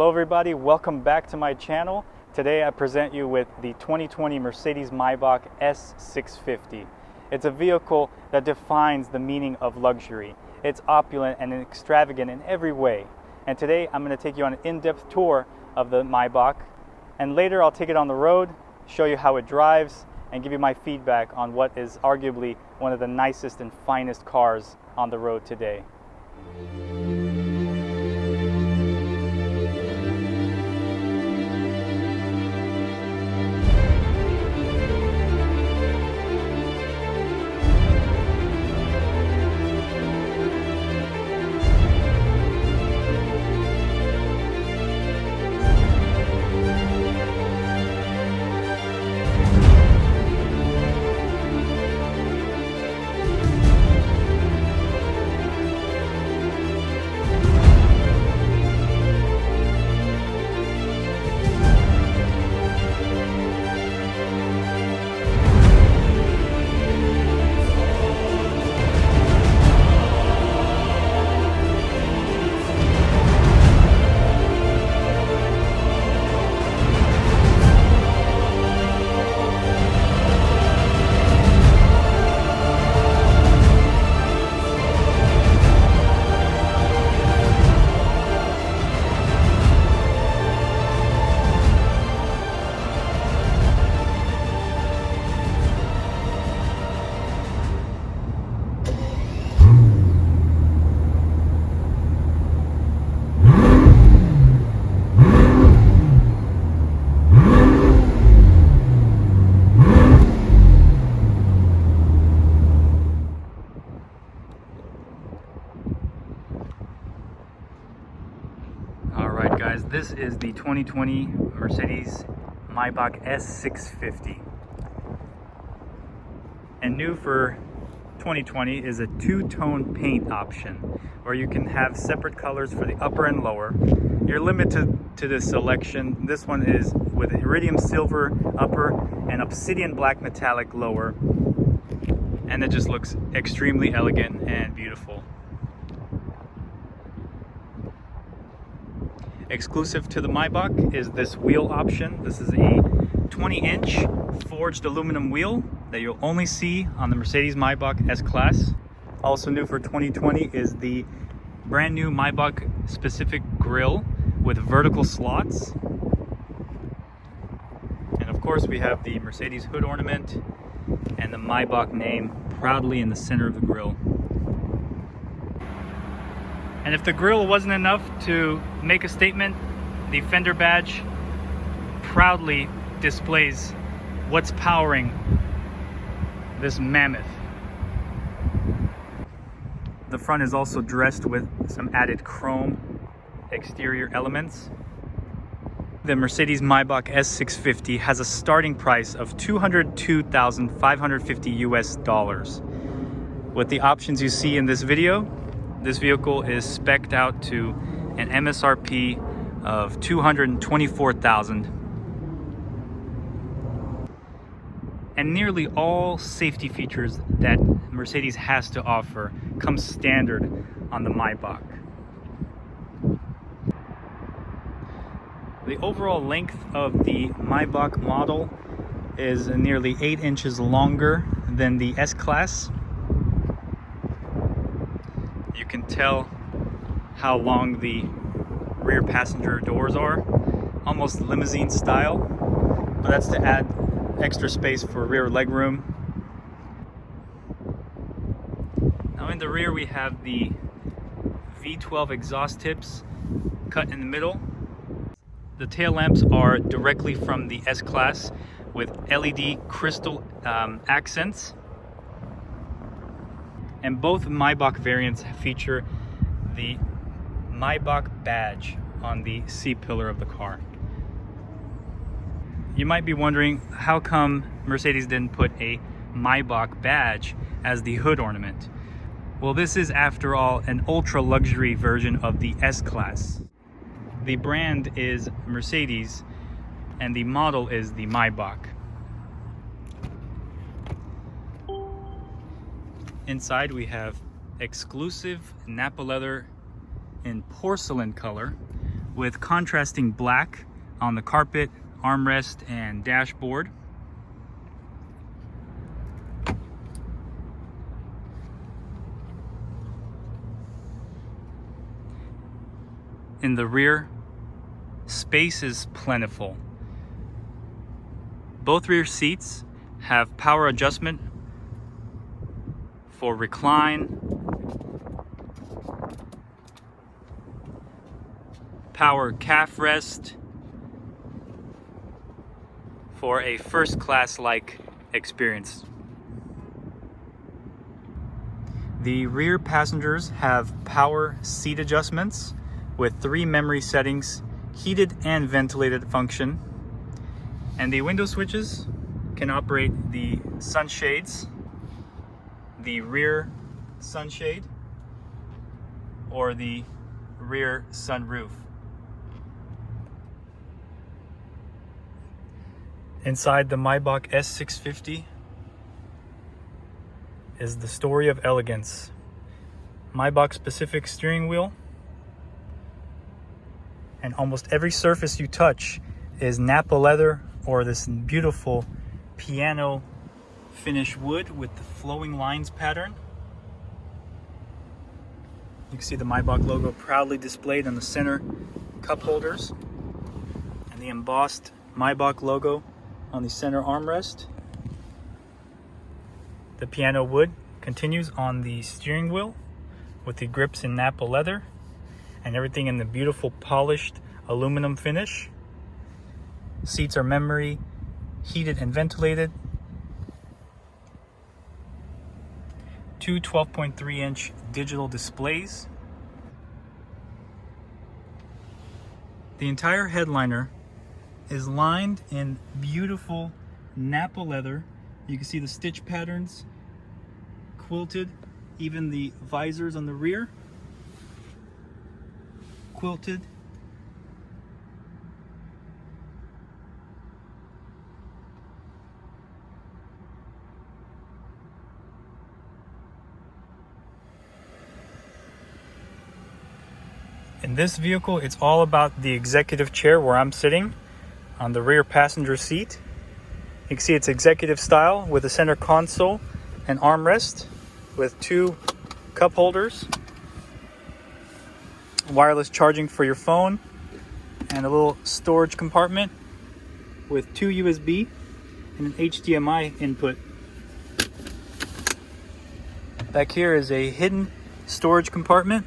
Hello everybody, welcome back to my channel. Today I present you with the 2020 Mercedes-Maybach S650. It's a vehicle that defines the meaning of luxury. It's opulent and extravagant in every way. And today I'm going to take you on an in-depth tour of the Maybach, and later I'll take it on the road, show you how it drives, and give you my feedback on what is arguably one of the nicest and finest cars on the road today. Alright guys, this is the 2020 Mercedes-Maybach S650. And new for 2020 is a two-tone paint option, where you can have separate colors for the upper and lower. You're limited to this selection. This one is with iridium silver upper and obsidian black metallic lower. And it just looks extremely elegant and beautiful. Exclusive to the Maybach is this wheel option. This is a 20-inch forged aluminum wheel that you'll only see on the Mercedes-Maybach S-Class. Also new for 2020 is the brand new Maybach specific grille with vertical slots. And of course we have the Mercedes hood ornament and the Maybach name proudly in the center of the grille. And if the grille wasn't enough to make a statement, the fender badge proudly displays what's powering this mammoth. The front is also dressed with some added chrome exterior elements. The Mercedes-Maybach S650 has a starting price of $202,550 US. With the options you see in this video, this vehicle is spec'd out to an MSRP of $224,000. And nearly all safety features that Mercedes has to offer come standard on the Maybach. The overall length of the Maybach model is nearly 8 inches longer than the S-Class. You can tell how long the rear passenger doors are, almost limousine style, but that's to add extra space for rear legroom. Now in the rear we have the V12 exhaust tips cut in the middle. The tail lamps are directly from the S-Class with LED crystal accents. And both Maybach variants feature the Maybach badge on the C-pillar of the car. You might be wondering, how come Mercedes didn't put a Maybach badge as the hood ornament? Well, this is, after all, an ultra-luxury version of the S-Class. The brand is Mercedes, and the model is the Maybach. Inside we have exclusive Napa leather in porcelain color with contrasting black on the carpet, armrest, and dashboard. In the rear, space is plentiful. Both rear seats have power adjustment for recline, power calf rest for a first class-like experience. The rear passengers have power seat adjustments with 3 memory settings, heated and ventilated function. And the window switches can operate the sunshades, the rear sunshade, or the rear sunroof. Inside the Maybach S650 is the story of elegance. Maybach specific steering wheel, and almost every surface you touch is Napa leather or this beautiful piano finish wood with the flowing lines pattern. You can see the Maybach logo proudly displayed on the center cup holders, and the embossed Maybach logo on the center armrest. The piano wood continues on the steering wheel with the grips in Napa leather, and everything in the beautiful polished aluminum finish. Seats are memory, heated and ventilated. 2 12.3-inch digital displays. The entire headliner is lined in beautiful Napa leather. You can see the stitch patterns, quilted, even the visors on the rear, quilted. In this vehicle, it's all about the executive chair where I'm sitting on the rear passenger seat. You can see it's executive style with a center console and armrest with 2 cup holders, wireless charging for your phone, and a little storage compartment with 2 USB and an HDMI input. Back here is a hidden storage compartment.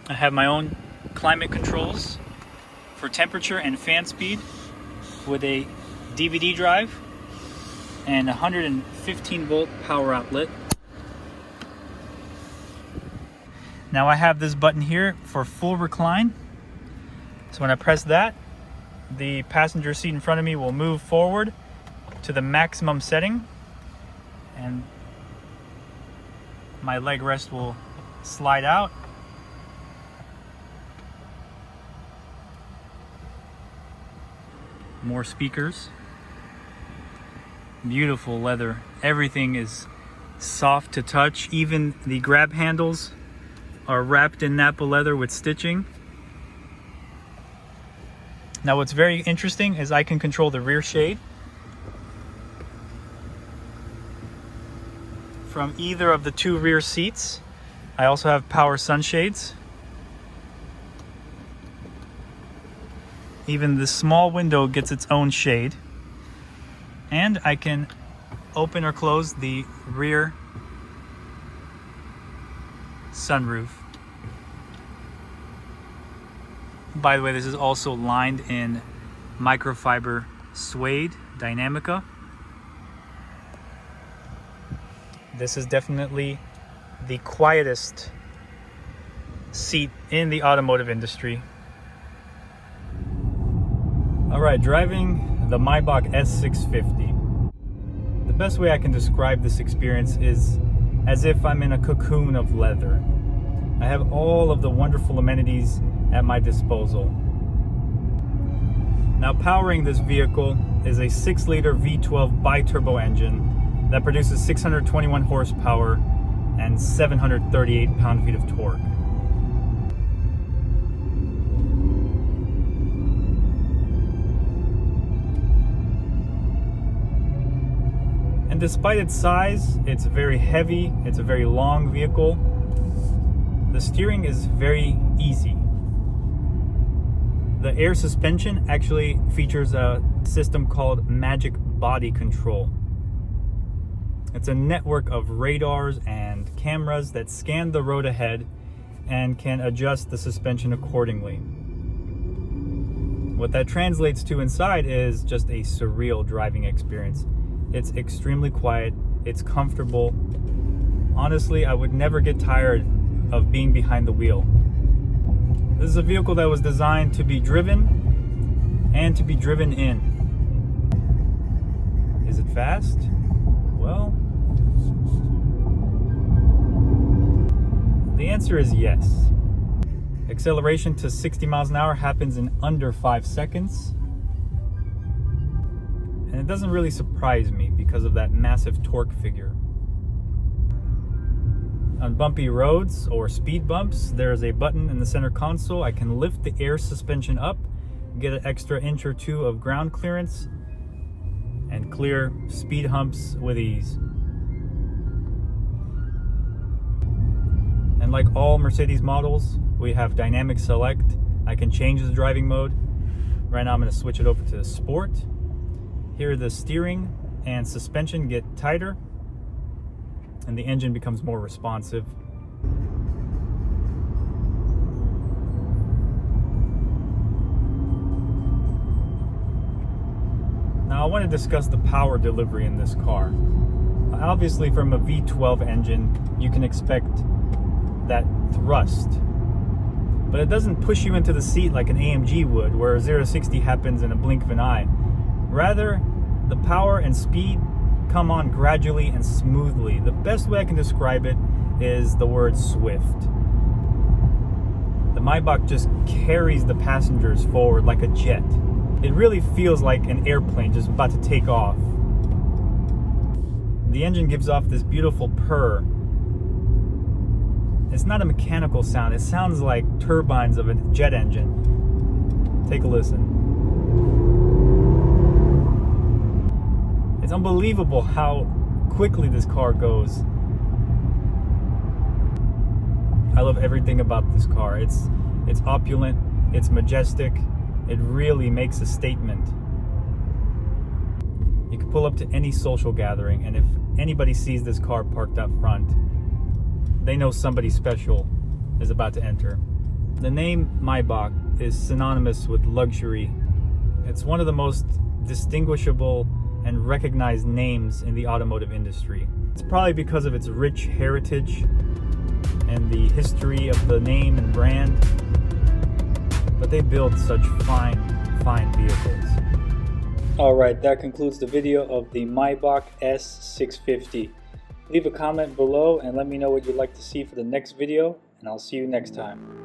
I have my own climate controls for temperature and fan speed with a DVD drive and a 115 volt power outlet. Now I have this button here for full recline. So when I press that, the passenger seat in front of me will move forward to the maximum setting, and my leg rest will slide out. More speakers, beautiful leather. Everything is soft to touch. Even the grab handles are wrapped in Napa leather with stitching. Now what's very interesting is I can control the rear shade from either of the 2 rear seats. I also have power sunshades. Even the small window gets its own shade. And I can open or close the rear sunroof. By the way, this is also lined in microfiber suede Dynamica. This is definitely the quietest seat in the automotive industry. Alright, driving the Maybach S650. The best way I can describe this experience is as if I'm in a cocoon of leather. I have all of the wonderful amenities at my disposal. Now powering this vehicle is a 6-liter V12 biturbo engine that produces 621 horsepower and 738 pound-feet of torque. And despite its size, it's very heavy, it's a very long vehicle. The steering is very easy. The air suspension actually features a system called Magic Body Control. It's a network of radars and cameras that scan the road ahead and can adjust the suspension accordingly. What that translates to inside is just a surreal driving experience. It's extremely quiet, it's comfortable. Honestly, I would never get tired of being behind the wheel. This is a vehicle that was designed to be driven and to be driven in. Is it fast? Well, the answer is yes. Acceleration to 60 miles an hour happens in under 5 seconds. And it doesn't really surprise me because of that massive torque figure. On bumpy roads or speed bumps, there is a button in the center console. I can lift the air suspension up, get an extra inch or two of ground clearance, and clear speed humps with ease. And like all Mercedes models, we have dynamic select. I can change the driving mode. Right now I'm going to switch it over to Sport. Here the steering and suspension get tighter and the engine becomes more responsive. Now I want to discuss the power delivery in this car. Obviously from a V12 engine you can expect that thrust, but it doesn't push you into the seat like an AMG would, where 0-60 happens in a blink of an eye. Rather, the power and speed come on gradually and smoothly. The best way I can describe it is the word swift. The Maybach just carries the passengers forward like a jet. It really feels like an airplane just about to take off. The engine gives off this beautiful purr. It's not a mechanical sound, it sounds like turbines of a jet engine. Take a listen. It's unbelievable how quickly this car goes. I love everything about this car. It's opulent, it's majestic, it really makes a statement. You can pull up to any social gathering, and if anybody sees this car parked up front, they know somebody special is about to enter. The name Maybach is synonymous with luxury. It's one of the most distinguishable and recognized names in the automotive industry. It's probably because of its rich heritage and the history of the name and brand, but they build such fine vehicles. Alright, that concludes the video of the Maybach S650. Leave a comment below and let me know what you'd like to see for the next video, and I'll see you next time.